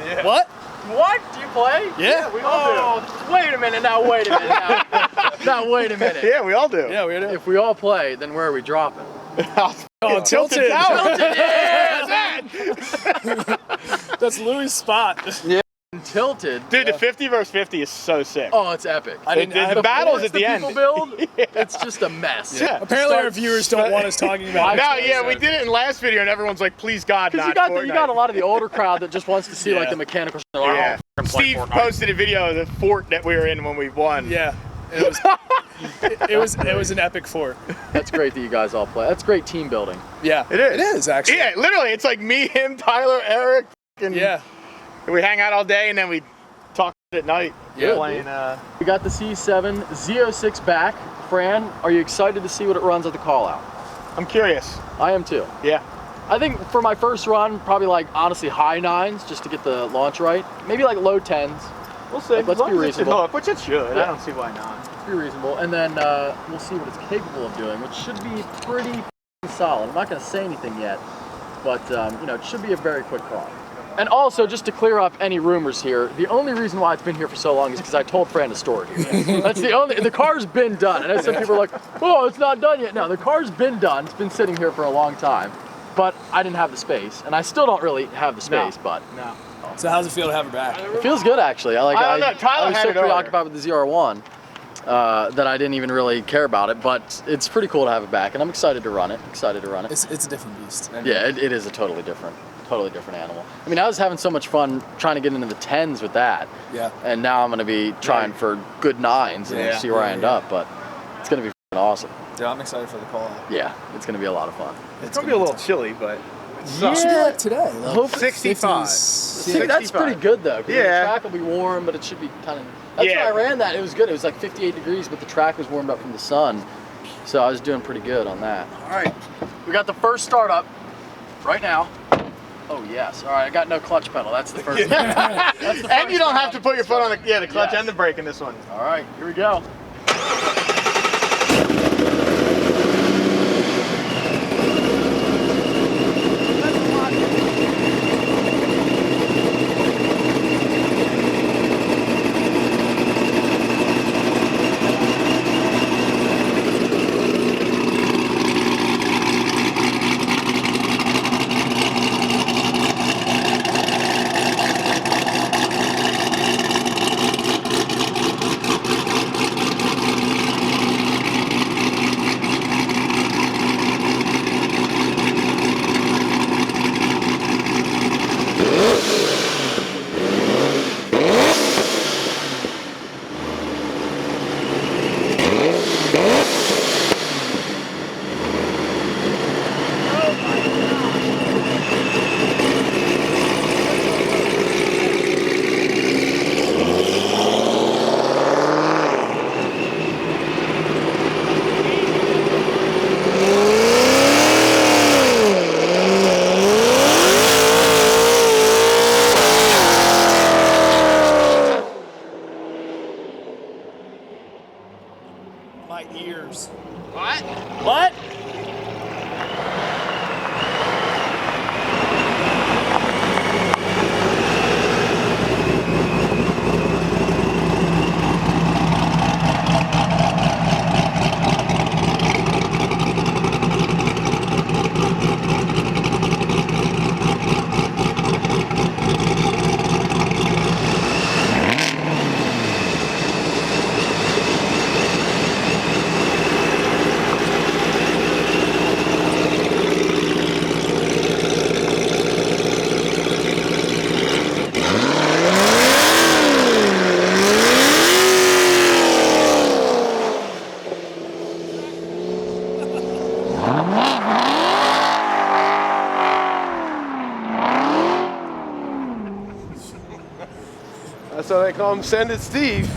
Yeah. What? What? Do you play? Yeah, we all do. Wait a minute, now wait a minute. Now wait a minute. Yeah, we all do. Yeah, we do. If we all play, then where are we dropping? Oh, Tilted. Yeah, That's Louis' spot. yeah. Tilted. Dude, the 50 versus 50 is so sick. Oh, it's epic. The battles at the end. People build, it's just a mess. Yeah. Apparently our viewers don't want us talking about it. No, yeah, we did it in last video and everyone's like, please God, not Because you got a lot of the older crowd that just wants to see like the mechanical shit. Like, Yeah. oh, Steve posted a video of the fort that we were in when we won. Yeah. It was an epic fort. That's great that you guys all play. That's great team building. Yeah. It is. It is, actually. Yeah, literally, it's like me, him, Tyler, Eric, and yeah. We hang out all day and then we talk at night. Yeah, playing. We got the C7 Z06 back. Fran, are you excited to see what it runs at the Callout? I'm curious. I am too. Yeah. I think for my first run, probably like honestly high 9s just to get the launch right. Maybe like low 10s. We'll see. Like, let's be reasonable. Hook, which it should. Yeah. I don't see why not. Let's be reasonable. And then we'll see what it's capable of doing, which should be pretty solid. I'm not going to say anything yet, but you know, it should be a very quick car. And also, just to clear up any rumors here, the only reason why it's been here for so long is because I told Fran to store it here. That's the car's been done. And I know some people are like, oh, it's not done yet. No, the car's been done. It's been sitting here for a long time. But I didn't have the space, and I still don't really have the space, but. No. So how's it feel to have her back? It feels good, actually. I don't know. Tyler was had so it earlier. preoccupied with the ZR1 that I didn't even really care about it, but it's pretty cool to have it back, and I'm excited to run it. It's a different beast. Yeah, it is a totally different animal. I mean, I was having so much fun trying to get into the 10s with that. Yeah. And now I'm going to be trying for good 9s and see where I end up, but it's going to be awesome. Yeah, I'm excited for the call out. Yeah, it's going to be a lot of fun. It's going to be a little chilly, but It should be like today. Like 65. See, that's pretty good though. Yeah. The track will be warm, but it should be kind of. That's why I ran that. It was good. It was like 58 degrees, but the track was warmed up from the sun, so I was doing pretty good on that. All right, we got the first startup right now. Oh yes. All right, I got no clutch pedal. That's the first. That's the first and you don't have to put your foot on the clutch Yes. and the brake in this one. All right, here we go. My ears. What? What? That's why they call him Send It Steve.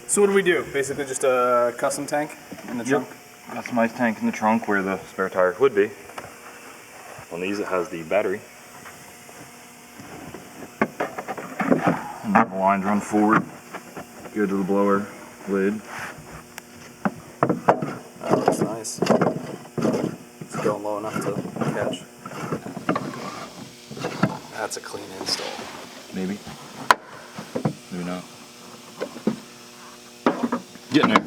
So what do we do? Basically just a custom tank in the trunk? Customized tank in the trunk where the spare tire would be. On these it has the battery. And then the lines run forward, go to the blower lid. Oh, that's nice. It's going low enough to catch. That's a clean install. Maybe. Maybe not. Getting there.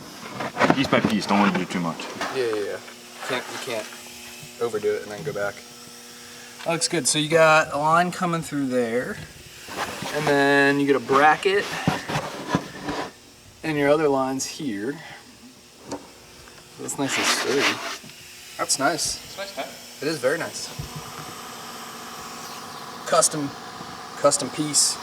Piece by piece, don't want to do too much. Yeah. You can't overdo it and then go back. That looks good. So you got a line coming through there, and then you get a bracket, and your other line's here. That's nice and sturdy. That's nice. It's nice tank. It is very nice. Custom piece.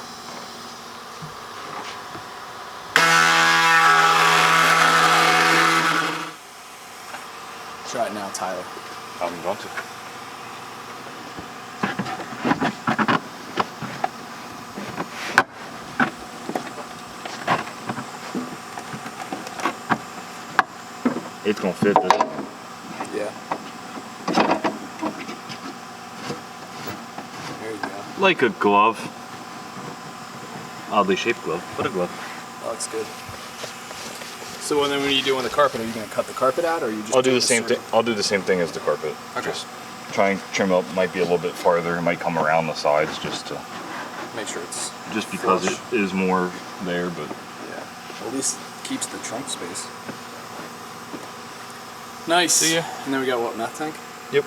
Try it now, Tyler. I'm going to. It's gonna fit this. Yeah. There you go. Like a glove. Oddly shaped glove, but a glove. That looks good. So then when you do on the carpet, are you going to cut the carpet out, or are you just? I'll do the same thing. I'll do the same thing as the carpet. Okay. Just try and trim up. Might be a little bit farther. It might come around the sides just to Make sure it's just because flush. it is more there, but Yeah. Well, at least keeps the trunk space. Nice. See ya. And then we got what, meth tank? yep.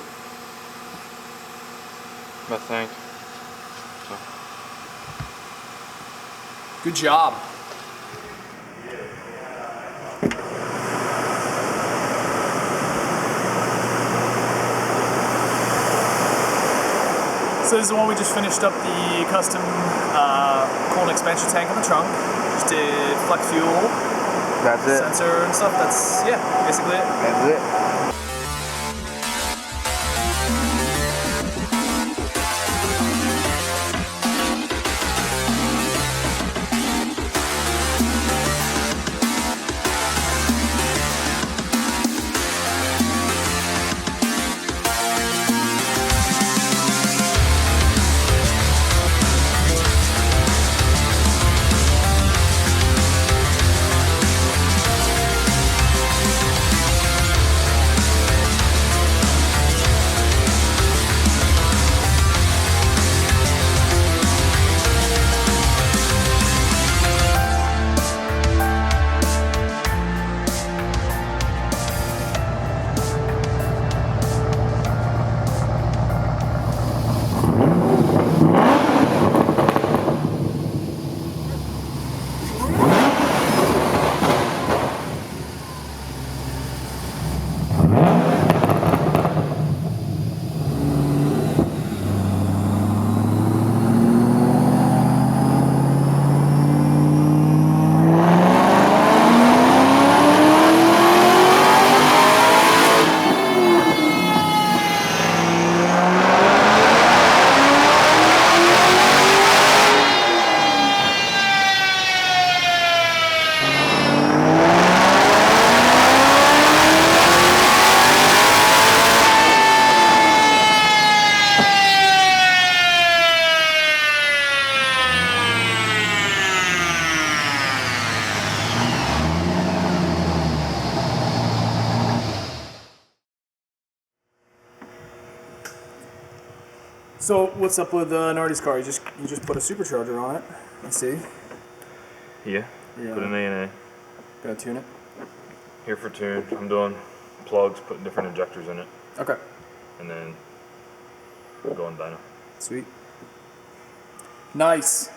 Meth tank. Good job. So this is the one we just finished up the custom coolant expansion tank on the trunk. Just did flex fuel, That's it. sensor and stuff. That's, yeah, basically it. That's it. So what's up with Nardi's car? You just put a supercharger on it. Let's see. Yeah. Yeah. Put an A&A. Gonna tune it. Here for tune. I'm doing plugs, putting different injectors in it, Okay. and then going dyno. Sweet. Nice.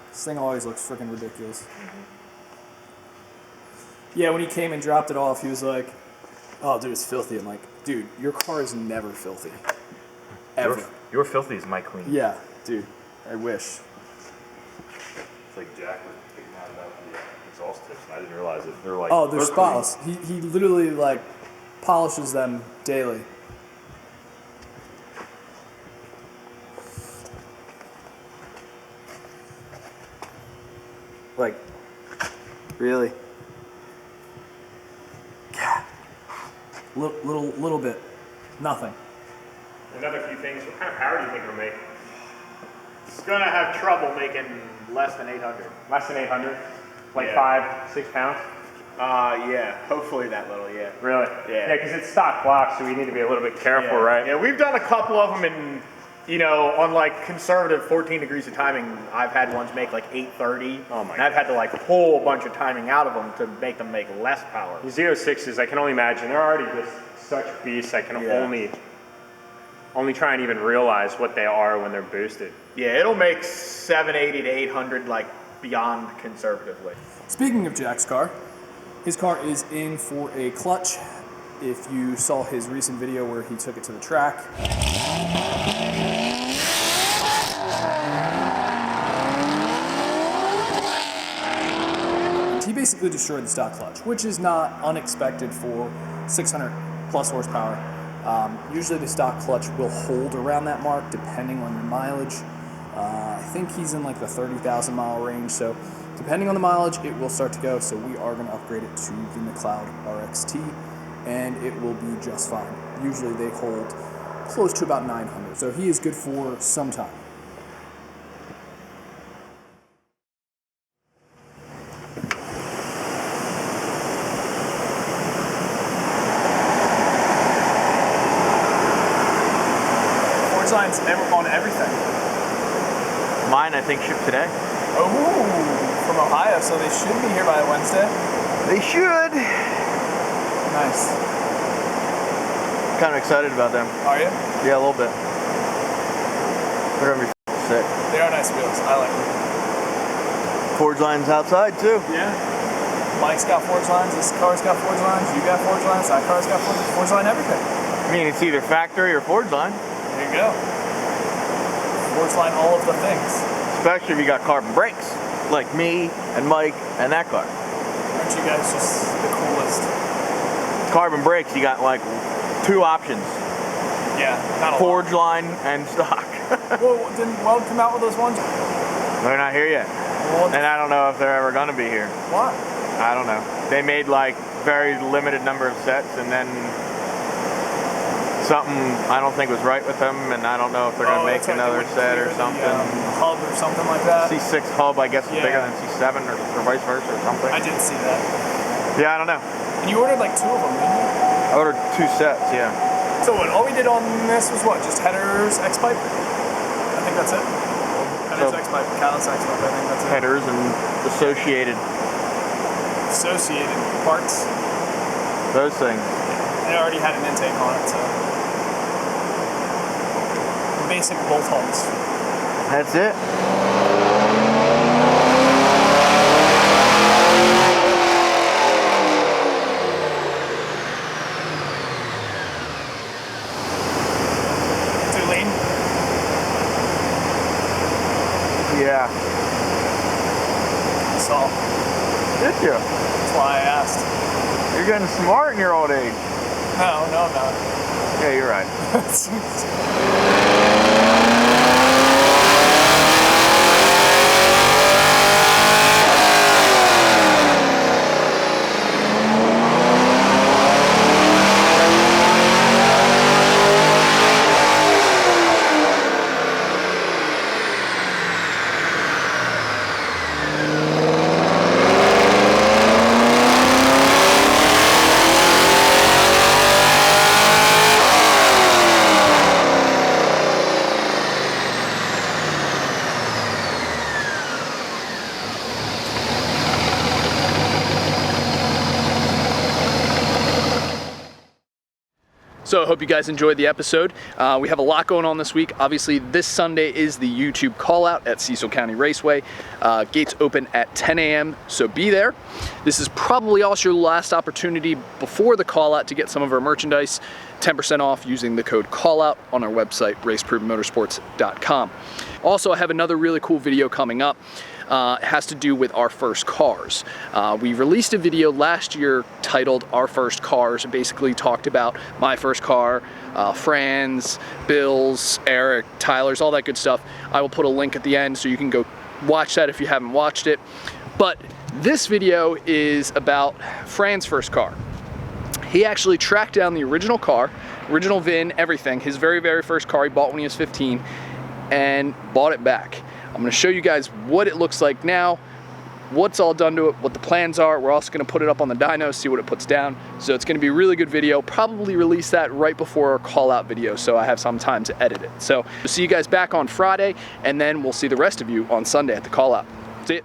This thing always looks freaking ridiculous. Yeah, when he came and dropped it off, he was like, "Oh, dude, it's filthy." I'm like, "Dude, your car is never filthy, ever." Your filthy is my clean. Yeah, dude. I wish. It's like Jack was picking out about the exhaust tips, and I didn't realize it. They're like, Oh, they're clean. spotless. He literally like polishes them daily. Like, really? Yeah. Little bit. Nothing. Another few things. What kind of power do you think it'll make? It's gonna have trouble making less than 800. Less than 800? Like Yeah. 5, 6 pounds? Yeah, hopefully that little, yeah. Really? Yeah. Yeah, because it's stock block, so we need to be a little bit careful, right? Yeah, we've done a couple of them, and you know, on like conservative 14 degrees of timing, I've had ones make like 830. Oh my and I've had to like pull a bunch of timing out of them to make them make less power. The Z06s, I can only imagine, they're already just such beasts. I can only try and even realize what they are when they're boosted. Yeah, it'll make 780 to 800 like beyond conservatively. Speaking of Jack's car, his car is in for a clutch. If you saw his recent video where he took it to the track, he basically destroyed the stock clutch, which is not unexpected for 600 plus horsepower. Usually the stock clutch will hold around that mark depending on your mileage. I think he's in like the 30,000 mile range, so depending on the mileage, it will start to go. So we are going to upgrade it to the McLeod RXT, and it will be just fine. Usually they hold close to about 900, so he is good for some time. Signs, they were on everything. Mine, I think, shipped today. Oh, from Ohio, so they should be here by Wednesday. They should. Nice. Kind of excited about them. Are you? Yeah, a little bit. They're gonna be sick. They are nice wheels. I like them. Forge lines outside too. Yeah. Mike's got forge lines. This car's got forge lines. You got forge lines. That car's got forge line. Everything. I mean, it's either factory or forge line. There you go. Forge line all of the things. Especially if you got carbon brakes, like me and Mike and that car. Aren't you guys just the coolest? Carbon brakes, you got like 2 options. Yeah, not a Forge line and stock. Well, didn't Weld come out with those ones? They're not here yet. Well, And I don't know if they're ever gonna be here. what? I don't know. They made like very limited number of sets, and then something I don't think was right with them, and I don't know if they're gonna make that's right, another they set wouldn't or clear something. The hub or something like that. C6 hub, I guess, is Yeah. bigger than C7 or vice versa or something. I didn't see that. Yeah, I don't know. And you ordered like 2 of them, didn't you? I ordered 2 sets, yeah. So what, all we did on this was what? Just headers, X-pipe? I think that's it. Headers, So- X-pipe, Callout X-pipe, I think that's it. Headers and associated, Associated parts. those things. They already had an intake on it, so. Basic bolt holes. That's it. Too lean? Yeah. I saw. Did you? That's why I asked. You're getting smart in your old age. No, I'm not. Yeah, you're right. So I hope you guys enjoyed the episode. We have a lot going on this week. Obviously, this Sunday is the YouTube call-out at Cecil County Raceway. Gates open at 10 a.m., so be there. This is probably also your last opportunity before the call-out to get some of our merchandise, 10% off using the code CALLOUT on our website, raceprovenmotorsports.com. Also, I have another really cool video coming up. It has to do with our first cars. We released a video last year titled Our First Cars, and basically talked about my first car, Fran's, Bill's, Eric, Tyler's, all that good stuff. I will put a link at the end so you can go watch that if you haven't watched it. But this video is about Fran's first car. He actually tracked down the original car, original VIN, everything, his very, very first car he bought when he was 15, and bought it back. I'm gonna show you guys what it looks like now, what's all done to it, what the plans are. We're also gonna put it up on the dyno, see what it puts down. So it's gonna be a really good video. Probably release that right before our call out video so I have some time to edit it. So we'll see you guys back on Friday, and then we'll see the rest of you on Sunday at the call out. See ya.